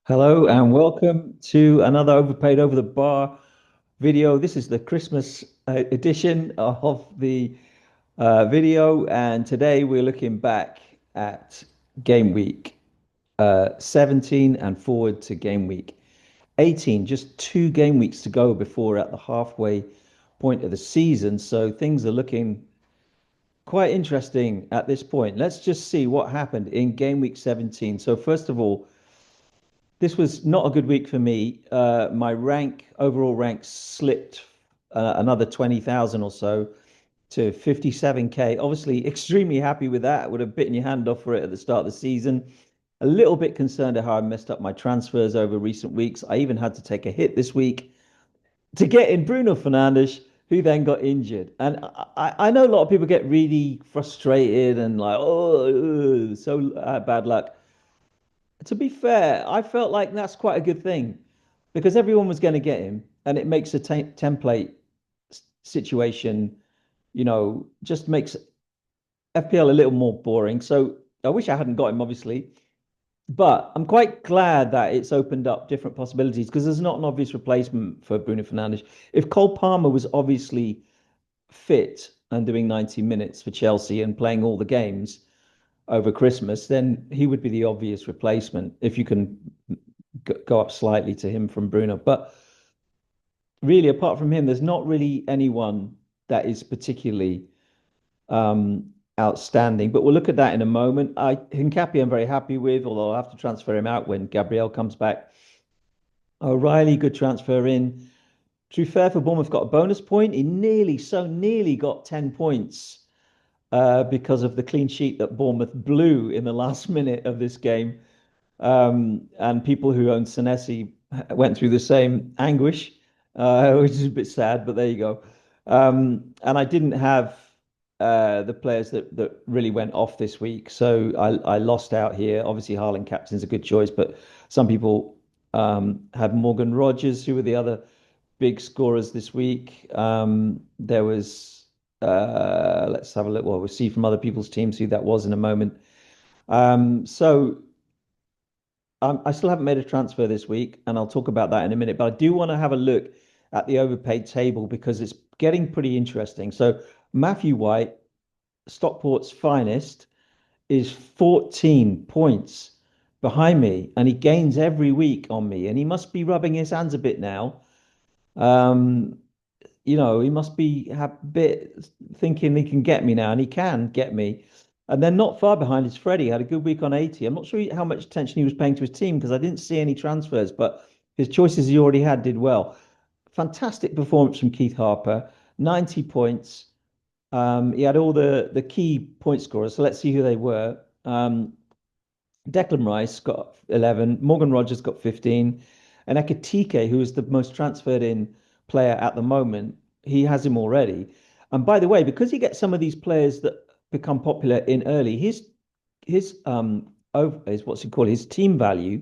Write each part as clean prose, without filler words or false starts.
Hello and welcome to another Overpaid Over the Bar video. This is the Christmas edition of the video, and today we're looking back at game week 17 and forward to game week 18. Just two game weeks to go before we're at the halfway point of the season, so things are looking quite interesting at this point. Let's just see what happened in game week 17. So, first of all, this was not a good week for me. My overall rank, slipped another 20,000 or so to 57K. Obviously, extremely happy with that. Would have bitten your hand off for it at the start of the season. A little bit concerned at how I messed up my transfers over recent weeks. I even had to take a hit this week to get in Bruno Fernandes, who then got injured. And I know a lot of people get really frustrated and like, oh, so bad luck. To be fair, I felt like that's quite a good thing because everyone was going to get him, and it makes a template situation, just makes FPL a little more boring. So I wish I hadn't got him, obviously, but I'm quite glad that it's opened up different possibilities because there's not an obvious replacement for Bruno Fernandes. If Cole Palmer was obviously fit and doing 90 minutes for Chelsea and playing all the games over Christmas, then he would be the obvious replacement if you can go up slightly to him from Bruno. But really, apart from him, there's not really anyone that is particularly outstanding. But we'll look at that in a moment. Hincapié I'm very happy with, although I'll have to transfer him out when Gabriel comes back. O'Reilly, good transfer in. To be fair, for Bournemouth, got a bonus point. He nearly got 10 points because of the clean sheet that Bournemouth blew in the last minute of this game. And people who own Senesi went through the same anguish, which is a bit sad, but there you go. And I didn't have the players that really went off this week, so I lost out here. Obviously, Haaland captain's a good choice, but some people had Morgan Rogers, who were the other big scorers this week. There was let's have a look. Well, we'll see from other people's teams who that was in a moment. So I still haven't made a transfer this week, and I'll talk about that in a minute. But I do want to have a look at the overpaid table because it's getting pretty interesting. So Matthew White, Stockport's finest, is 14 points behind me, and he gains every week on me, and he must be rubbing his hands a bit now. Um, he must be a bit thinking he can get me now, and he can get me. And then not far behind is Freddie, had a good week on 80. I'm not sure how much attention he was paying to his team because I didn't see any transfers, but his choices he already had did well. Fantastic performance from Keith Harper, 90 points. He had all the key point scorers, so let's see who they were. Declan Rice got 11, Morgan Rogers got 15, and Ekitike, who is the most transferred in player at the moment, he has him already. And by the way, because he gets some of these players that become popular in early, his what's it called? His team value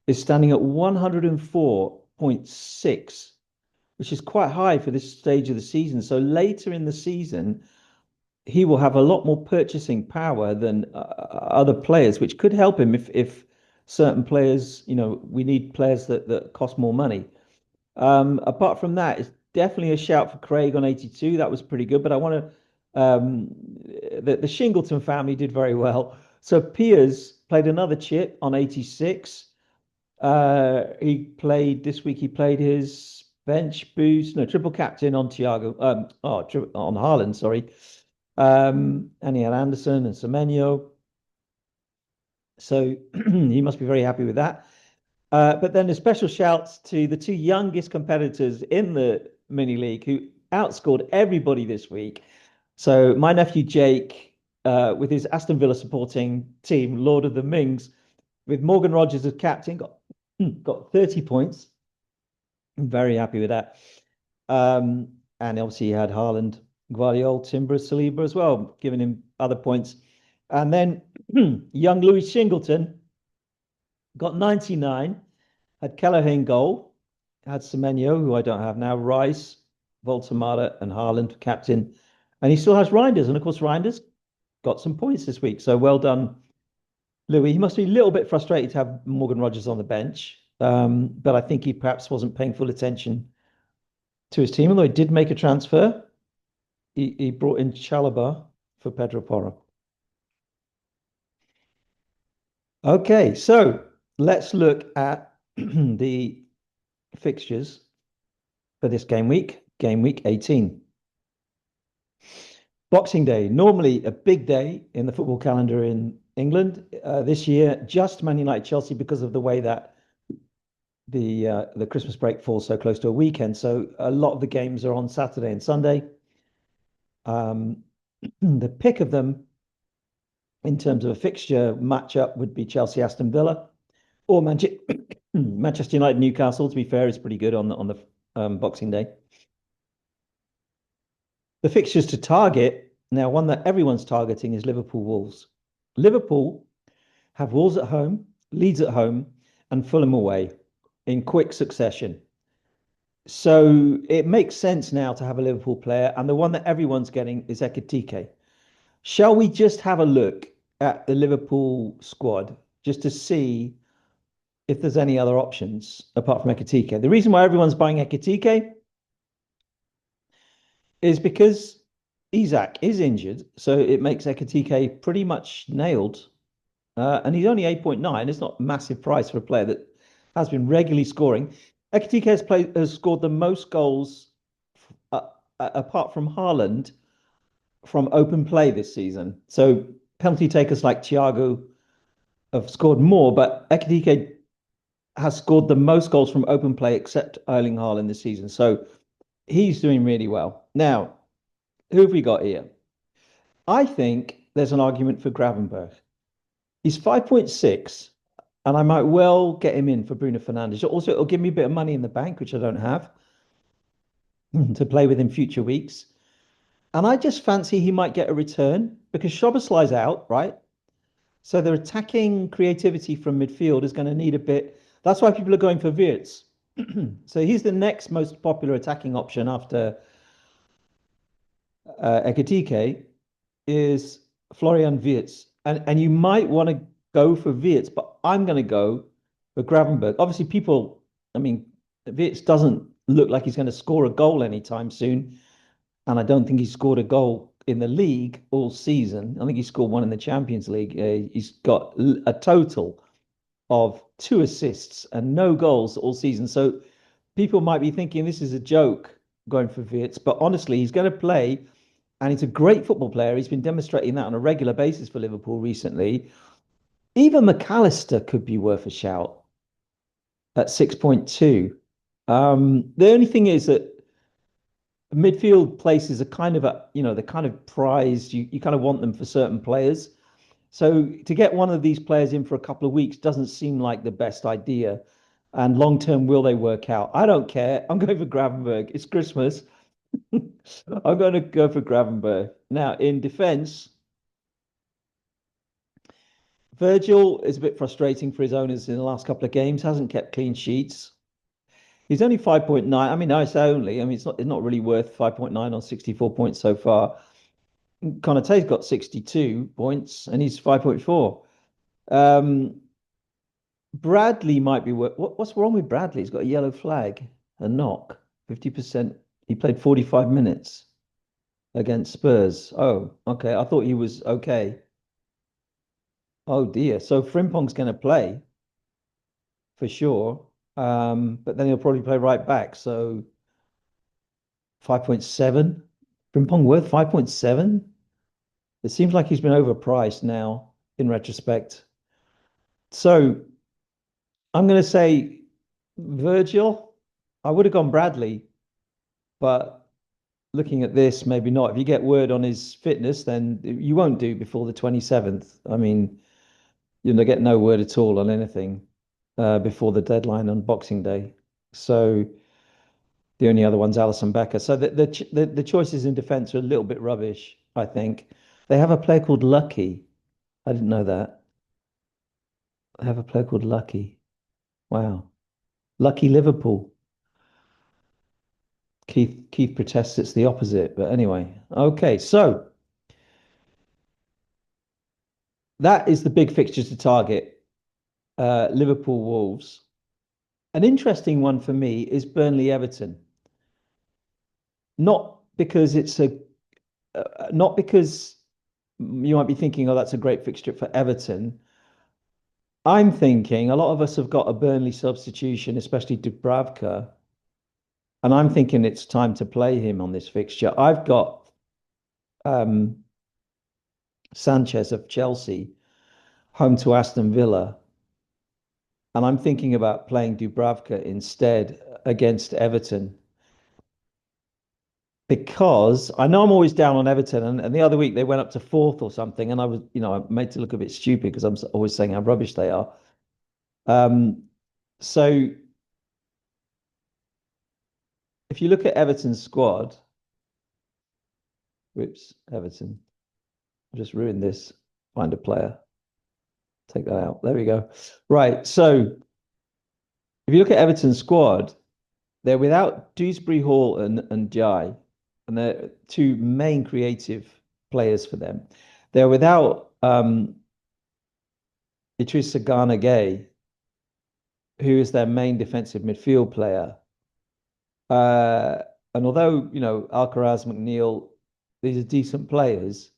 is standing at 104.6, which is quite high for this stage of the season. So later in the season, he will have a lot more purchasing power than other players, which could help him if certain players, we need players that cost more money. Apart from that, it's definitely a shout for Craig on 82. That was pretty good, but I want to. The Shingleton family did very well. So Piers played another chip on 86. He played this week. He played his bench boost, no, triple captain on Thiago. On Haaland, sorry. And he had Anderson and Semenyo. So he must be very happy with that. But then a special shouts to the two youngest competitors in the mini league who outscored everybody this week. So my nephew Jake, with his Aston Villa supporting team, Lord of the Mings, with Morgan Rogers as captain, got 30 points. I'm very happy with that. And obviously he had Haaland, Guardiola, Timber, Saliba as well, giving him other points. And then young Louis Shingleton got 99, had Kelleher in goal, had Semenyo, who I don't have now, Rice, Voltamata, and Haaland captain. And he still has Reinders. And of course, Reinders got some points this week. So well done Louis, he must be a little bit frustrated to have Morgan Rogers on the bench, but I think he perhaps wasn't paying full attention to his team, although he did make a transfer. He brought in Chalobah for Pedro Porro. Okay, so let's look at the fixtures for this game week 18. Boxing Day, normally a big day in the football calendar in England. This year, just Man United Chelsea because of the way that the Christmas break falls so close to a weekend. So a lot of the games are on Saturday and Sunday. Um, the pick of them in terms of a fixture matchup would be Chelsea Aston Villa or Manchester United Newcastle. To be fair, is pretty good on the Boxing Day. The fixtures to target now, one that everyone's targeting is Liverpool Wolves. Liverpool have Wolves at home, Leeds at home, and Fulham away in quick succession. So it makes sense now to have a Liverpool player, and the one that everyone's getting is Ekitike. Shall we just have a look at the Liverpool squad just to see if there's any other options apart from Ekitike? The reason why everyone's buying Ekitike is because Isak is injured, so it makes Ekitike pretty much nailed. And he's only 8.9. It's not a massive price for a player that has been regularly scoring. Ekitike has scored the most goals uh, apart from Haaland from open play this season. So penalty takers like Thiago have scored more, but Ekitike has scored the most goals from open play except Erling Haaland this season. So he's doing really well. Now, who have we got here? I think there's an argument for Gravenberg. He's 5.6, and I might well get him in for Bruno Fernandes. Also, it'll give me a bit of money in the bank, which I don't have, to play with in future weeks. And I just fancy he might get a return because Szoboszlai's out, right? So their attacking creativity from midfield is going to need a bit. That's why people are going for Wirtz. So he's the next most popular attacking option after Ekitike is Florian Wirtz. And you might want to go for Wirtz, but I'm going to go for Gravenberg. Obviously, I mean, Wirtz doesn't look like he's going to score a goal anytime soon. And I don't think he's scored a goal in the league all season. I think he scored one in the Champions League. He's got a total of 2 assists and no goals all season. So people might be thinking this is a joke going for Wirtz, but honestly, he's going to play and he's a great football player. He's been demonstrating that on a regular basis for Liverpool recently. Even McAllister could be worth a shout at 6.2. The only thing is that midfield places are kind of the kind of prized. You kind of want them for certain players. So to get one of these players in for a couple of weeks doesn't seem like the best idea. And long term, will they work out? I don't care. I'm going for Gravenberg. It's Christmas. I'm going to go for Gravenberg. Now, in defense, Virgil is a bit frustrating for his owners in the last couple of games, hasn't kept clean sheets. He's only 5.9. I mean, nice only. I mean, it's not really worth 5.9 on 64 points so far. Konate's got 62 points and he's 5.4. Um, Bradley might be worth. What's wrong with Bradley? He's got a yellow flag, a knock, 50%. He played 45 minutes against Spurs. Oh, okay. I thought he was okay. Oh dear. So Frimpong's going to play for sure. But then he'll probably play right back. So 5.7. Frimpong worth 5.7? It seems like he's been overpriced now in retrospect. So I'm going to say Virgil. I would have gone Bradley, but looking at this, maybe not. If you get word on his fitness, then you won't do before the 27th. I mean, you'll get no word at all on anything before the deadline on Boxing Day. So the only other one's Alison Becker. So the choices in defence are a little bit rubbish, I think. They have a player called Lucky. I didn't know that. They have a player called Lucky. Wow. Lucky Liverpool. Keith protests it's the opposite, but anyway. Okay, so that is the big fixture to target. Liverpool Wolves. An interesting one for me is Burnley Everton. Not because it's a not because you might be thinking, oh, that's a great fixture for Everton. I'm thinking a lot of us have got a Burnley substitution, especially Dubravka, and I'm thinking it's time to play him on this fixture. I've got um, Sanchez of Chelsea home to Aston Villa, and I'm thinking about playing Dubravka instead against Everton because I know I'm always down on Everton, and the other week they went up to fourth or something, and I was, I made to look a bit stupid because I'm always saying how rubbish they are. Um, so if you look at Everton's squad, whoops, Everton, I just ruined this. Find a player, take that out. There we go. Right. So if you look at Everton's squad, they're without Dewsbury Hall and Jai, and they're two main creative players for them. They're without Idrissa Gana Gay, who is their main defensive midfield player. Uh, and although, Alcaraz, McNeil, these are decent players,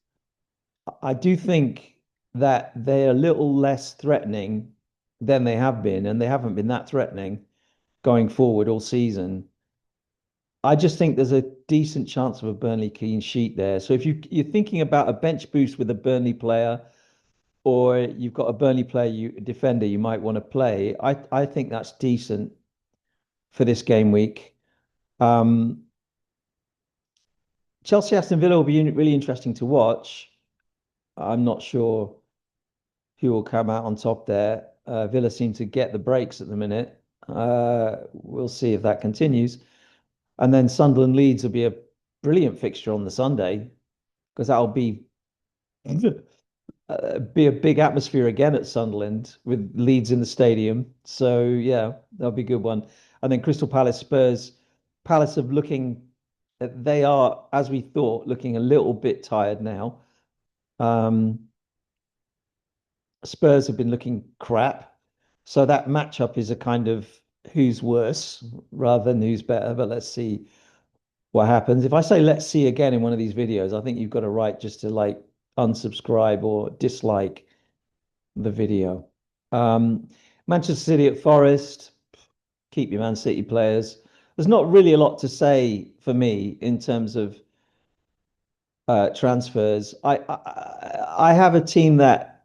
I do think that they're a little less threatening than they have been, and they haven't been that threatening going forward all season. I just think there's a decent chance of a Burnley clean sheet there. So if you're thinking about a bench boost with a Burnley player, or you've got a Burnley player, defender you might want to play, I think that's decent for this game week. Um, Chelsea Aston Villa will be really interesting to watch. I'm not sure who will come out on top there. Villa seem to get the breaks at the minute. We'll see if that continues. And then Sunderland Leeds will be a brilliant fixture on the Sunday because that'll be a big atmosphere again at Sunderland with Leeds in the stadium. So yeah, that'll be a good one. And then Crystal Palace Spurs. Palace of looking, they are, as we thought, looking a little bit tired now. Um, Spurs have been looking crap. So that matchup is a kind of who's worse rather than who's better. But let's see what happens. If I say let's see again in one of these videos, I think you've got a right just to like unsubscribe or dislike the video. Um, Manchester City at Forest, keep your Man City players. There's not really a lot to say for me in terms of transfers. I have a team that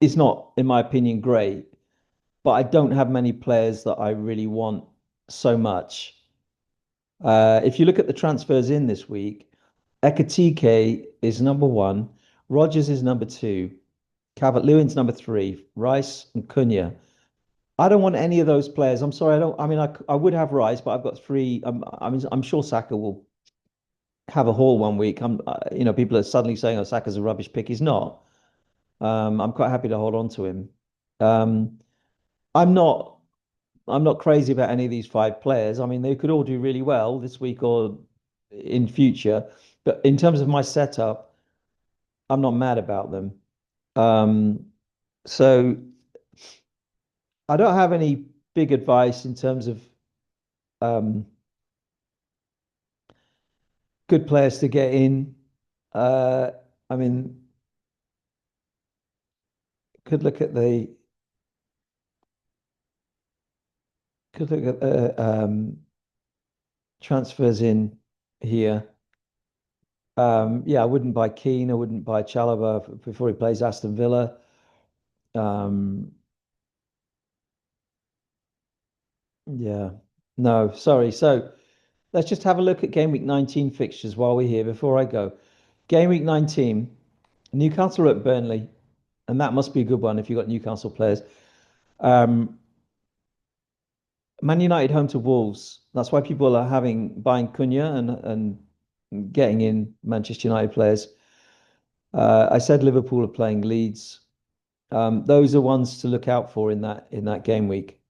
is not, in my opinion, great, but I don't have many players that I really want so much. If you look at the transfers in this week, Ekitike is number one, Rogers is number two, Calvert-Lewin's number three, Rice and Cunha. I don't want any of those players. I'm sorry, I don't. I mean, I would have Rice, but I've got three. I mean, I'm sure Saka will have a haul one week. People are suddenly saying, "Oh, Saka's a rubbish pick." He's not. I'm quite happy to hold on to him. Um, I'm not. I'm not crazy about any of these five players. I mean, they could all do really well this week or in future. But in terms of my setup, I'm not mad about them. Um, so I don't have any big advice in terms of um, good players to get in. Uh, I mean, could look at the could look at the transfers in here. Yeah, I wouldn't buy Keane. I wouldn't buy Chalobah before he plays Aston Villa. Um, yeah, no, sorry. So let's just have a look at game week 19 fixtures while we're here before I go. Game week 19, Newcastle are at Burnley, and that must be a good one if you've got Newcastle players. Um, Man United home to Wolves. That's why people are buying Cunha and getting in Manchester United players. I said Liverpool are playing Leeds. Those are ones to look out for in that game week.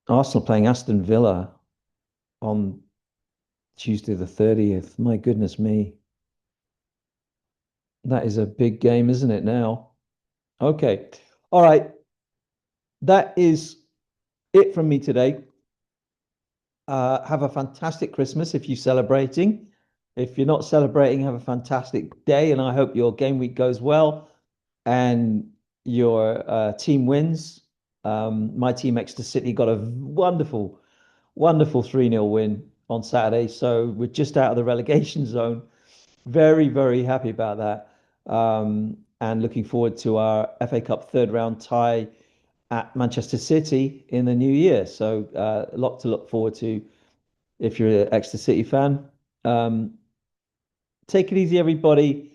Arsenal playing Aston Villa on Tuesday the 30th. My goodness me. That is a big game, isn't it now? Okay. All right. That is it from me today. Have a fantastic Christmas if you're celebrating. If you're not celebrating, have a fantastic day. And I hope your game week goes well and your team wins. My team, Exeter City, got a wonderful, wonderful 3-0 win on Saturday. So we're just out of the relegation zone. Very, very happy about that. And looking forward to our FA Cup third round tie at Manchester City in the new year. So a lot to look forward to if you're an Exeter City fan. Um, take it easy, everybody.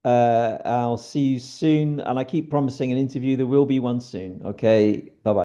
I'll see you soon. And I keep promising an interview. There will be one soon. Okay. Bye bye.